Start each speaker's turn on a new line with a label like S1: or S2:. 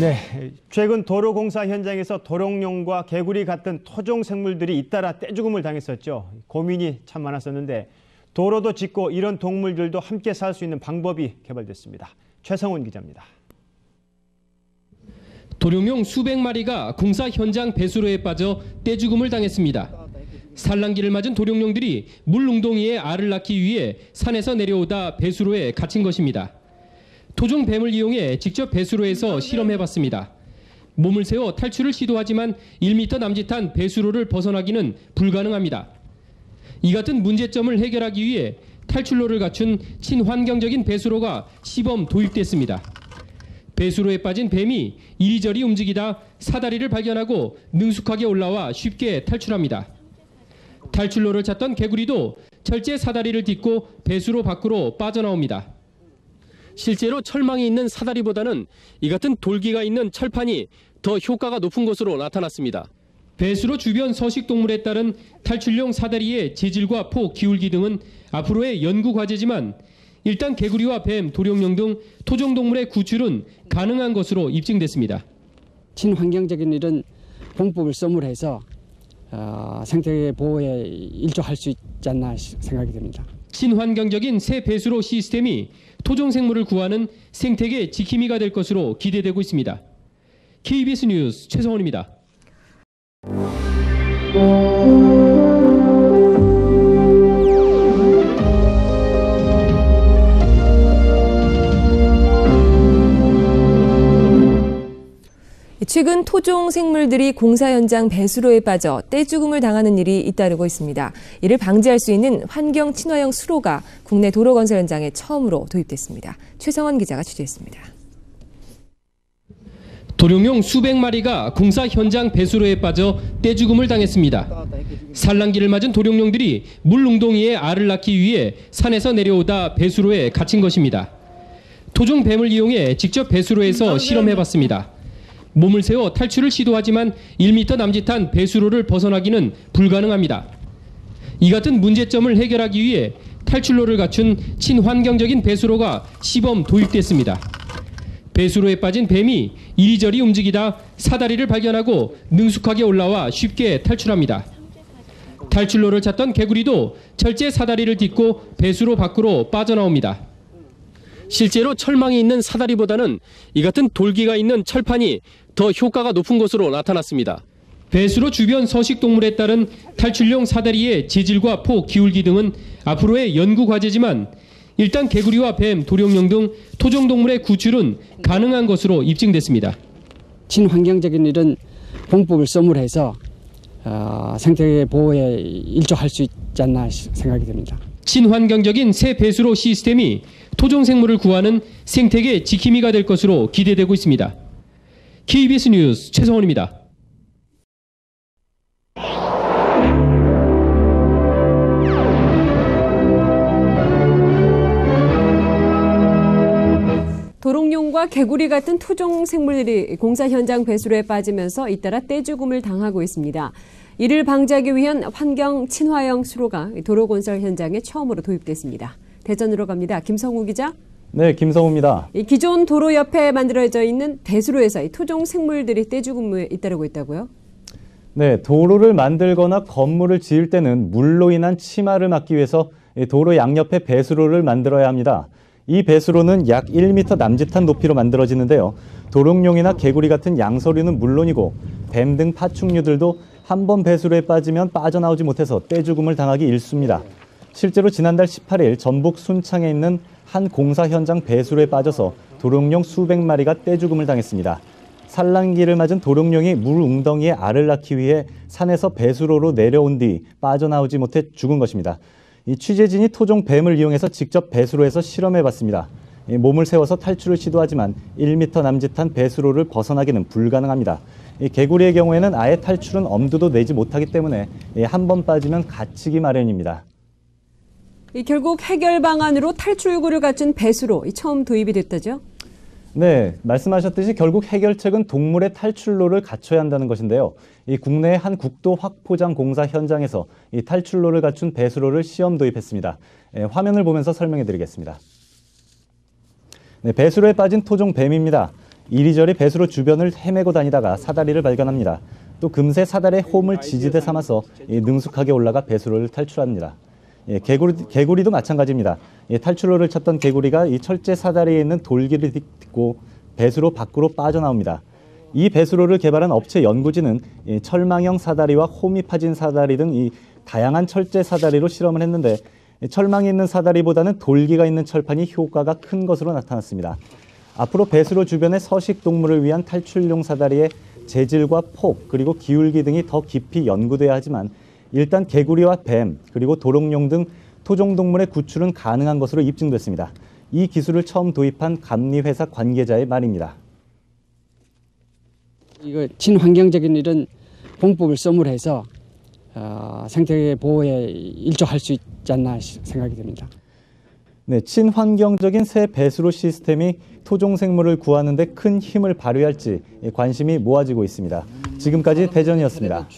S1: 네, 최근 도로공사 현장에서 도롱뇽과 개구리 같은 토종 생물들이 잇따라 떼죽음을 당했었죠. 고민이 참 많았었는데 도로도 짓고 이런 동물들도 함께 살 수 있는 방법이 개발됐습니다. 최성훈 기자입니다.
S2: 도롱뇽 수백 마리가 공사 현장 배수로에 빠져 떼죽음을 당했습니다. 산란기를 맞은 도롱뇽들이 물웅덩이에 알을 낳기 위해 산에서 내려오다 배수로에 갇힌 것입니다. 토종 뱀을 이용해 직접 배수로에서 실험해봤습니다. 몸을 세워 탈출을 시도하지만 1m 남짓한 배수로를 벗어나기는 불가능합니다. 이 같은 문제점을 해결하기 위해 탈출로를 갖춘 친환경적인 배수로가 시범 도입됐습니다. 배수로에 빠진 뱀이 이리저리 움직이다 사다리를 발견하고 능숙하게 올라와 쉽게 탈출합니다. 탈출로를 찾던 개구리도 철제 사다리를 딛고 배수로 밖으로 빠져나옵니다. 실제로 철망이 있는 사다리보다는 이 같은 돌기가 있는 철판이 더 효과가 높은 것으로 나타났습니다. 배수로 주변 서식동물에 따른 탈출용 사다리의 재질과 폭, 기울기 등은 앞으로의 연구 과제지만 일단 개구리와 뱀, 도롱뇽 등 토종동물의 구출은 가능한 것으로 입증됐습니다.
S3: 친환경적인 이런 공법을 써물해서 생태 보호에 일조할 수 있지 않나 생각이 됩니다.
S2: 친환경적인 새 배수로 시스템이 토종생물을 구하는 생태계 지킴이가 될 것으로 기대되고 있습니다. KBS 뉴스 최성원입니다.
S4: 최근 토종 생물들이 공사 현장 배수로에 빠져 떼죽음을 당하는 일이 잇따르고 있습니다. 이를 방지할 수 있는 환경 친화형 수로가 국내 도로 건설 현장에 처음으로 도입됐습니다. 최성원 기자가 취재했습니다.
S2: 도롱뇽 수백 마리가 공사 현장 배수로에 빠져 떼죽음을 당했습니다. 산란기를 맞은 도롱뇽들이 물웅덩이에 알을 낳기 위해 산에서 내려오다 배수로에 갇힌 것입니다. 토종 뱀을 이용해 직접 배수로에서 실험해봤습니다. 몸을 세워 탈출을 시도하지만 1m 남짓한 배수로를 벗어나기는 불가능합니다. 이 같은 문제점을 해결하기 위해 탈출로를 갖춘 친환경적인 배수로가 시범 도입됐습니다. 배수로에 빠진 뱀이 이리저리 움직이다 사다리를 발견하고 능숙하게 올라와 쉽게 탈출합니다. 탈출로를 찾던 개구리도 철제 사다리를 딛고 배수로 밖으로 빠져나옵니다. 실제로 철망이 있는 사다리보다는 이 같은 돌기가 있는 철판이 더 효과가 높은 것으로 나타났습니다. 배수로 주변 서식동물에 따른 탈출용 사다리의 재질과 폭, 기울기 등은 앞으로의 연구 과제지만 일단 개구리와 뱀, 도롱뇽 등 토종동물의 구출은 가능한 것으로 입증됐습니다.
S3: 친환경적인 이런 공법을 써물해서 생태 보호에 일조할 수 있지 않나 생각이 됩니다.
S2: 친환경적인 새 배수로 시스템이 토종생물을 구하는 생태계 지킴이가 될 것으로 기대되고 있습니다. KBS 뉴스 최성원입니다.
S4: 도롱뇽과 개구리 같은 토종 생물들이 공사 현장 배수로에 빠지면서 잇따라 떼죽음을 당하고 있습니다. 이를 방지하기 위한 환경 친화형 수로가 도로건설 현장에 처음으로 도입됐습니다. 대전으로 갑니다. 김성우 기자.
S5: 네, 김성우입니다.
S4: 이 기존 도로 옆에 만들어져 있는 배수로에서 이 토종 생물들이 떼죽음에 잇따르고 있다고요?
S5: 네, 도로를 만들거나 건물을 지을 때는 물로 인한 침하를 막기 위해서 도로 양옆에 배수로를 만들어야 합니다. 이 배수로는 약 1m 남짓한 높이로 만들어지는데요. 도롱뇽이나 개구리 같은 양서류는 물론이고 뱀 등 파충류들도 한 번 배수로에 빠지면 빠져나오지 못해서 떼죽음을 당하기 일쑤입니다. 실제로 지난달 18일 전북 순창에 있는 한 공사 현장 배수로에 빠져서 도롱뇽 수백 마리가 떼죽음을 당했습니다. 산란기를 맞은 도롱뇽이 물 웅덩이에 알을 낳기 위해 산에서 배수로로 내려온 뒤 빠져나오지 못해 죽은 것입니다. 이 취재진이 토종 뱀을 이용해서 직접 배수로에서 실험해봤습니다. 몸을 세워서 탈출을 시도하지만 1m 남짓한 배수로를 벗어나기는 불가능합니다. 이 개구리의 경우에는 아예 탈출은 엄두도 내지 못하기 때문에 한 번 빠지면 갇히기 마련입니다.
S4: 결국 해결 방안으로 탈출구를 갖춘 배수로 처음 도입이 됐다죠?
S5: 네, 말씀하셨듯이 결국 해결책은 동물의 탈출로를 갖춰야 한다는 것인데요. 이 국내의 한 국도 확포장 공사 현장에서 이 탈출로를 갖춘 배수로를 시험 도입했습니다. 화면을 보면서 설명해 드리겠습니다. 네, 배수로에 빠진 토종 뱀입니다. 이리저리 배수로 주변을 헤매고 다니다가 사다리를 발견합니다. 또 금세 사다리에 홈을 지지대 삼아서 능숙하게 올라가 배수로를 탈출합니다. 개구리도 마찬가지입니다. 탈출로를 찾던 개구리가 이 철제 사다리에 있는 돌기를 딛고 배수로 밖으로 빠져나옵니다. 이 배수로를 개발한 업체 연구진은 철망형 사다리와 홈이 파진 사다리 등 이 다양한 철제 사다리로 실험을 했는데 철망이 있는 사다리보다는 돌기가 있는 철판이 효과가 큰 것으로 나타났습니다. 앞으로 배수로 주변의 서식 동물을 위한 탈출용 사다리의 재질과 폭 그리고 기울기 등이 더 깊이 연구돼야 하지만 일단 개구리와 뱀 그리고 도롱뇽 등 토종 동물의 구출은 가능한 것으로 입증됐습니다. 이 기술을 처음 도입한 감리회사 관계자의 말입니다.
S3: 이거 친환경적인 이런 공법을 써물해서 생태 보호에 일조할 수 있지 않나 생각이 됩니다.
S5: 네, 친환경적인 새 배수로 시스템이 토종 생물을 구하는 데 큰 힘을 발휘할지 관심이 모아지고 있습니다. 지금까지 대전이었습니다.